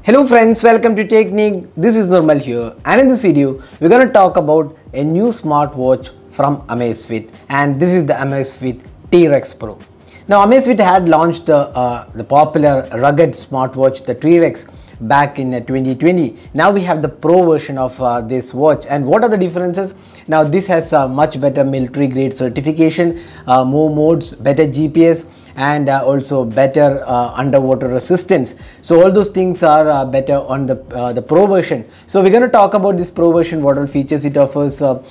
Hello friends, welcome to Technique. This is Normal here, and in this video we're going to talk about a new smartwatch from Amazfit, and this is the Amazfit T-Rex Pro. Now Amazfit had launched the popular rugged smartwatch, the T-Rex, back in 2020. Now we have the Pro version of this watch, and what are the differences? Now this has much better military grade certification, more modes, better GPS, and also better underwater resistance. So all those things are better on the Pro version. So we're going to talk about this Pro version, what all features it offers, how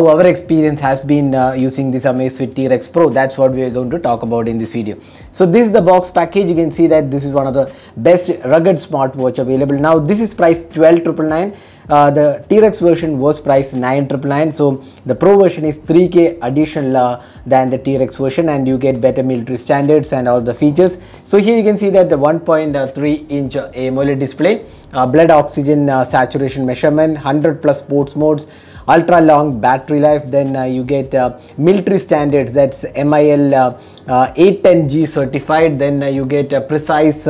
our experience has been using this Amazfit T-Rex Pro. That's what we are going to talk about in this video. So this is the box package. You can see that this is one of the best rugged smartwatch available. Now this is priced 12,999. The T-Rex version was priced 9,999. So the Pro version is 3K additional than the T-Rex version, and you get better military standards and all the features. So here you can see that the 1.3 inch AMOLED display, blood oxygen saturation measurement, 100 plus sports modes, ultra long battery life. Then you get military standards, that's MIL 810G certified. Then you get precise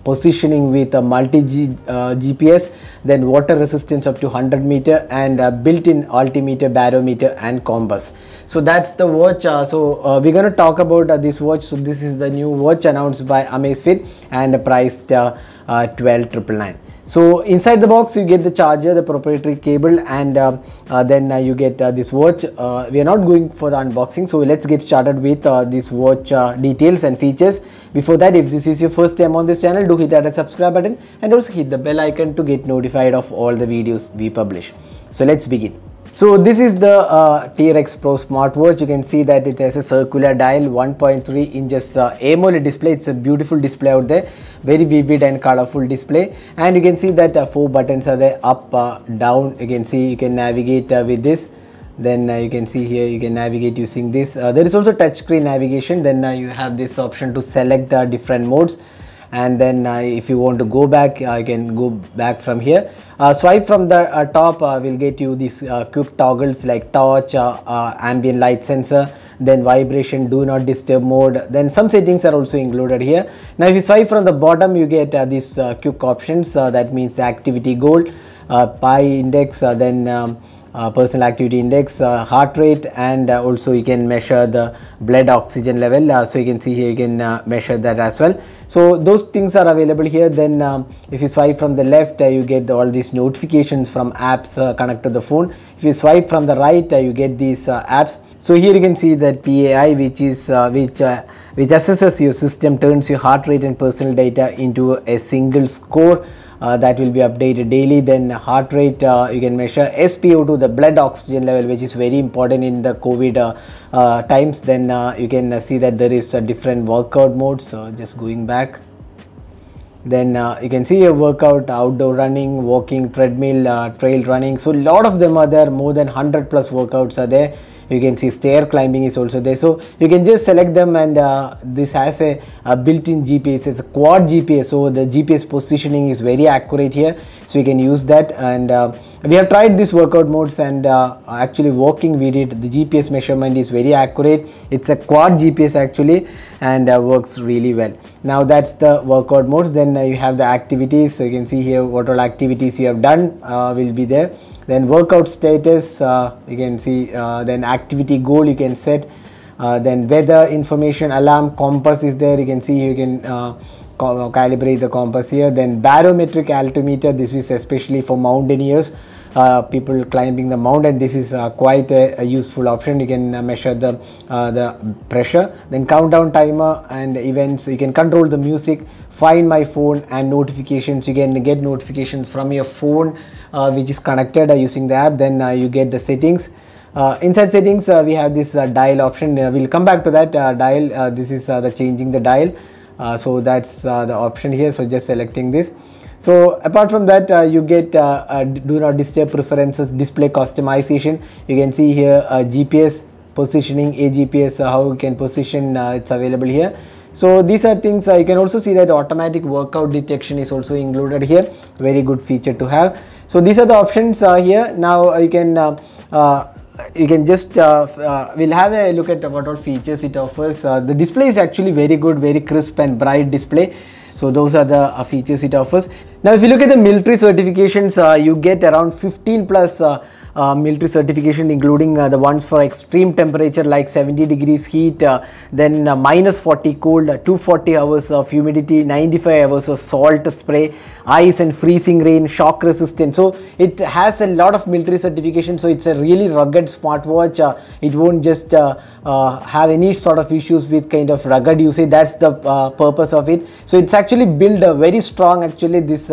positioning with a multi-GPS, then water resistance up to 100 meter, and built-in altimeter, barometer and compass. So that's the watch. We're going to talk about this watch. So this is the new watch announced by Amazfit and priced 12,999. So inside the box you get the charger, the proprietary cable, and then you get this watch. We are not going for the unboxing, so let's get started with this watch details and features. Before that, if this is your first time on this channel, do hit that subscribe button and also hit the bell icon to get notified of all the videos we publish. So let's begin. So this is the T-Rex Pro smartwatch. You can see that it has a circular dial, 1.3 inches AMOLED display. It's a beautiful display out there, very vivid and colorful display. And you can see that 4 buttons are there, up, down. You can see you can navigate with this. Then you can see here you can navigate using this. There is also touchscreen navigation. Then you have this option to select the different modes. And then if you want to go back, you can go back from here. Swipe from the top will get you these quick toggles like torch, ambient light sensor, then vibration, do not disturb mode. Then some settings are also included here. Now if you swipe from the bottom, you get these quick options. That means the activity goal, PI index, then personal activity index, heart rate, and also you can measure the blood oxygen level. So you can see here you can measure that as well. So those things are available here. Then if you swipe from the left, you get all these notifications from apps connected to the phone. If you swipe from the right, you get these apps. So here you can see that PAI, which is which assesses your system, turns your heart rate and personal data into a single score. That will be updated daily. Then heart rate, you can measure SpO2, the blood oxygen level, which is very important in the COVID times. Then you can see that there is different workout modes. So just going back, then you can see a workout: outdoor running, walking, treadmill, trail running. So a lot of them are there, more than 100 plus workouts are there. You can see stair climbing is also there, so you can just select them. And this has a built-in GPS. It's a quad GPS, so the GPS positioning is very accurate here, so you can use that. And we have tried these workout modes, and actually walking we did, the GPS measurement is very accurate. It's a quad GPS actually, and works really well. Now that's the workout modes. Then you have the activities, so you can see here what all activities you have done will be there. Then workout status, you can see, then activity goal you can set, then weather information, alarm, compass is there. You can see you can calibrate the compass here. Then barometric altimeter, this is especially for mountaineers, people climbing the mountain. This is quite a useful option. You can measure the pressure. Then countdown timer and events. You can control the music, find my phone, and notifications. You can get notifications from your phone which is connected using the app. Then you get the settings. Inside settings we have this dial option. We'll come back to that dial. This is the changing the dial. So that's the option here. So just selecting this. So apart from that, you get do not disturb preferences, display customization. You can see here GPS positioning, AGPS, how you can position, it's available here. So these are things. You can also see that automatic workout detection is also included here. Very good feature to have. So these are the options here. Now you can just we'll have a look at what all features it offers. The display is actually very good, very crisp and bright display. So those are the features it offers. Now if you look at the military certifications, you get around 15 plus military certification, including the ones for extreme temperature like 70 degrees heat, then minus 40 cold, 240 hours of humidity, 95 hours of salt spray, ice and freezing rain, shock resistant. So it has a lot of military certification. So it's a really rugged smartwatch. It won't just have any sort of issues with kind of rugged usage. That's the purpose of it. So it's actually built very strong. Actually this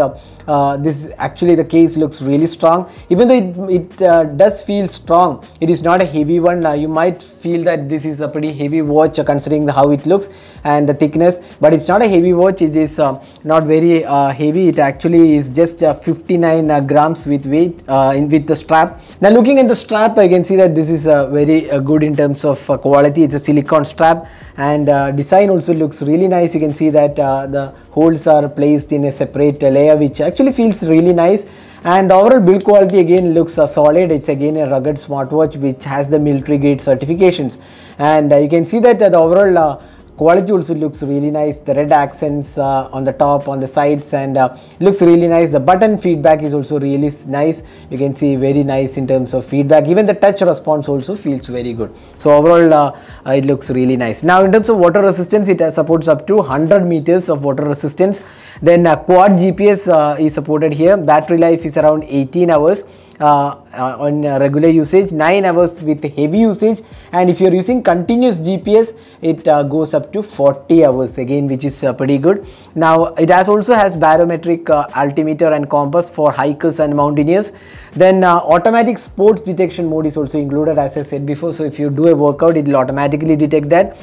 actually the case looks really strong, even though it does feel strong. It is not a heavy one. You might feel that this is a pretty heavy watch considering how it looks and the thickness, but it's not a heavy watch. It is not very heavy. It actually is just 59 grams with weight with the strap. Now looking at the strap, I can see that this is very good in terms of quality. It's a silicone strap, and design also looks really nice. You can see that the holes are placed in a separate layer, which actually feels really nice. And the overall build quality again looks solid. It's again a rugged smartwatch which has the military grade certifications, and you can see that the overall quality also looks really nice. The red accents on the top, on the sides, and looks really nice. The button feedback is also really nice. You can see very nice in terms of feedback. Even the touch response also feels very good. So overall it looks really nice. Now in terms of water resistance, it supports up to 100 meters of water resistance. Then quad GPS is supported here. Battery life is around 18 hours on regular usage, 9 hours with heavy usage, and if you are using continuous GPS, it goes up to 40 hours again, which is pretty good. Now it also has barometric altimeter and compass for hikers and mountaineers. Then automatic sports detection mode is also included, as I said before. So if you do a workout, it will automatically detect that.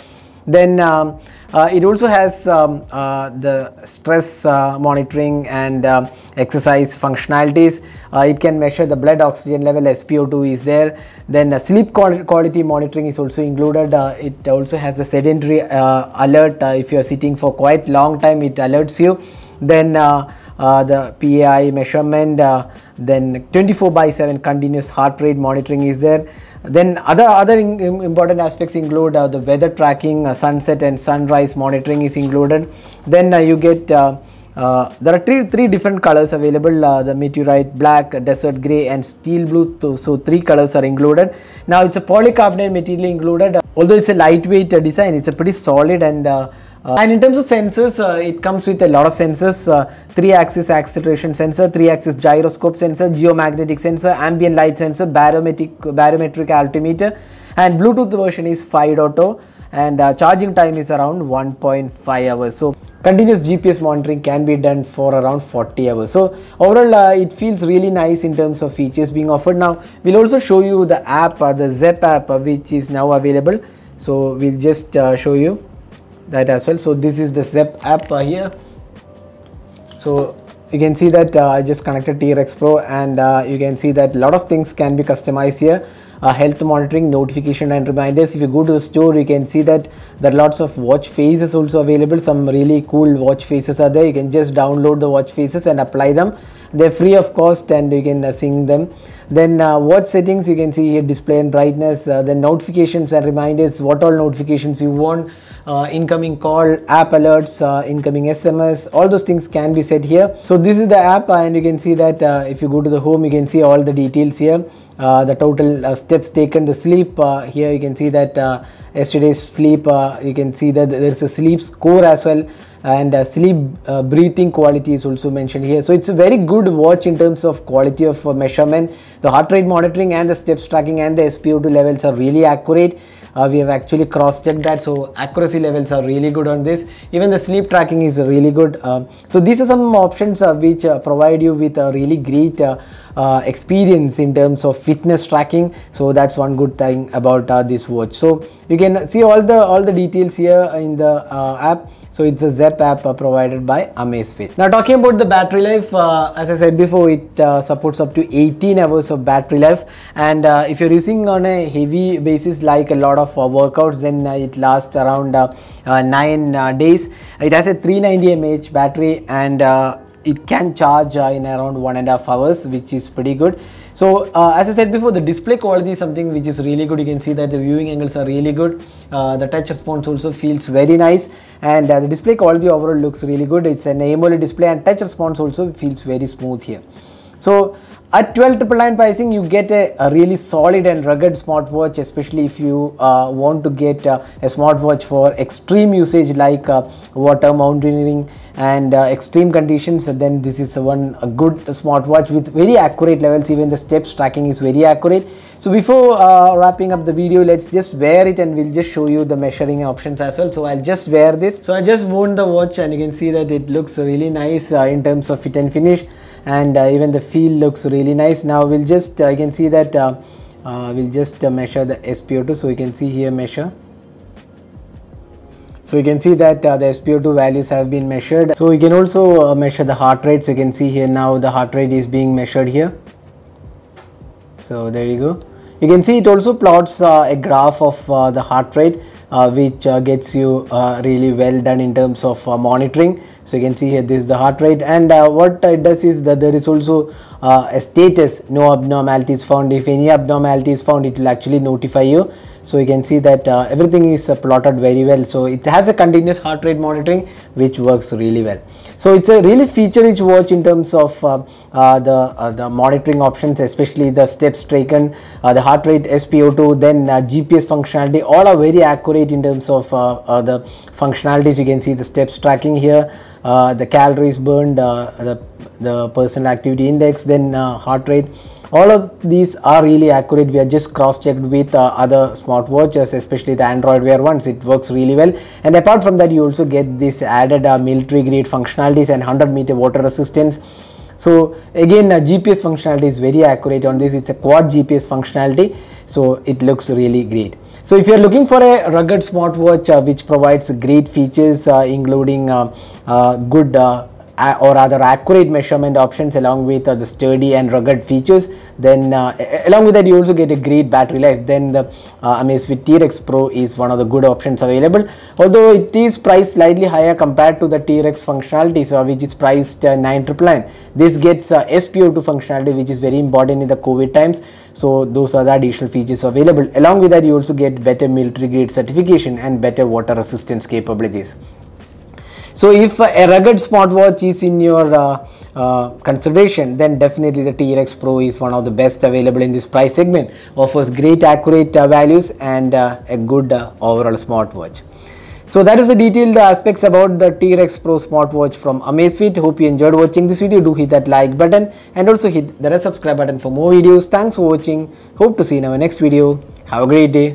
Then it also has the stress monitoring and exercise functionalities. It can measure the blood oxygen level, SpO2 is there. Then sleep quality monitoring is also included. It also has the sedentary alert. If you are sitting for quite long time, it alerts you. Then the PAI measurement, then 24/7 continuous heart rate monitoring is there. Then other important aspects include the weather tracking, sunset and sunrise monitoring is included. Then you get there are three different colors available, the meteorite black, desert grey and steel blue. So 3 colors are included. Now it's a polycarbonate material included. Although it's a lightweight design, it's a pretty solid, and in terms of sensors, it comes with a lot of sensors: 3-axis acceleration sensor, 3-axis gyroscope sensor, geomagnetic sensor, ambient light sensor, barometric altimeter, and Bluetooth version is 5.0, and charging time is around 1.5 hours. So continuous GPS monitoring can be done for around 40 hours. So overall it feels really nice in terms of features being offered. Now we'll also show you the app, the Zepp app, which is now available. So we'll just show you that as well. So this is the Zepp app here. So you can see that I just connected TRX Pro, and you can see that a lot of things can be customized here. Health monitoring, notification and reminders. If you go to the store, you can see that there are lots of watch faces also available. Some really cool watch faces are there. You can just download the watch faces and apply them. They're free of cost, and you can sync them. Then watch settings, you can see here display and brightness, then notifications and reminders, what all notifications you want, incoming call, app alerts, incoming SMS, all those things can be set here. So this is the app, and you can see that if you go to the home, you can see all the details here. The total steps taken, the sleep, here you can see that yesterday's sleep, you can see that there is a sleep score as well, and sleep breathing quality is also mentioned here. So it's a very good watch in terms of quality of measurement. The heart rate monitoring and the steps tracking and the SpO2 levels are really accurate. We have actually cross-checked that, so accuracy levels are really good on this. Even the sleep tracking is really good. So these are some options which provide you with a really great experience in terms of fitness tracking. So that's one good thing about this watch. So you can see all the details here in the app. So it's a Zepp app provided by Amazfit. Now talking about the battery life, as I said before, it supports up to 18 hours of battery life, and if you're using on a heavy basis like a lot of workouts, then it lasts around 9 days. It has a 390 mAh battery, and it can charge in around 1.5 hours, which is pretty good. So as I said before, the display quality is something which is really good. You can see that the viewing angles are really good. The touch response also feels very nice, and the display quality overall looks really good. It's an AMOLED display, and touch response also feels very smooth here. So at 12,999 pricing, you get a really solid and rugged smartwatch, especially if you want to get a smartwatch for extreme usage like water mountaineering and extreme conditions. Then this is a good smartwatch with very accurate levels. Even the steps tracking is very accurate. So before wrapping up the video, let's just wear it and we'll just show you the measuring options as well. So I'll just wear this. So I just worn the watch and you can see that it looks really nice in terms of fit and finish, and even the feel looks really nice. Now we'll just you can see that we'll just measure the SpO2. So you can see here measure. So you can see that the SpO2 values have been measured. So you can also measure the heart rate. So you can see here now the heart rate is being measured here. So there you go. You can see it also plots a graph of the heart rate, which gets you really well done in terms of monitoring. So you can see here this is the heart rate, and what it does is that there is also a status, no abnormalities found. If any abnormality is found, it will actually notify you. So you can see that everything is plotted very well. So it has a continuous heart rate monitoring which works really well. So it's a really feature rich watch in terms of the monitoring options, especially the steps taken, the heart rate, SpO2, then GPS functionality. All are very accurate in terms of the functionalities. You can see the steps tracking here, the calories burned, the personal activity index, then heart rate. All of these are really accurate. We are just cross-checked with other smartwatches, especially the Android Wear ones. It works really well. And apart from that, you also get this added military grade functionalities and 100-meter water resistance. So again, GPS functionality is very accurate on this. It's a quad GPS functionality, so it looks really great. So if you are looking for a rugged smartwatch which provides great features, including good or rather accurate measurement options along with the sturdy and rugged features, then along with that you also get a great battery life, then the Amazfit T-Rex Pro is one of the good options available. Although it is priced slightly higher compared to the T-Rex functionalities, which is priced 9,999. This gets SpO2 functionality, which is very important in the COVID times. So those are the additional features available. Along with that, you also get better military grade certification and better water resistance capabilities. So if a rugged smartwatch is in your consideration, then definitely the T-Rex Pro is one of the best available in this price segment. Offers great accurate values and a good overall smartwatch. So that is the detailed aspects about the T-Rex Pro smartwatch from Amazfit. Hope you enjoyed watching this video. Do hit that like button and also hit the red subscribe button for more videos. Thanks for watching. Hope to see you in our next video. Have a great day.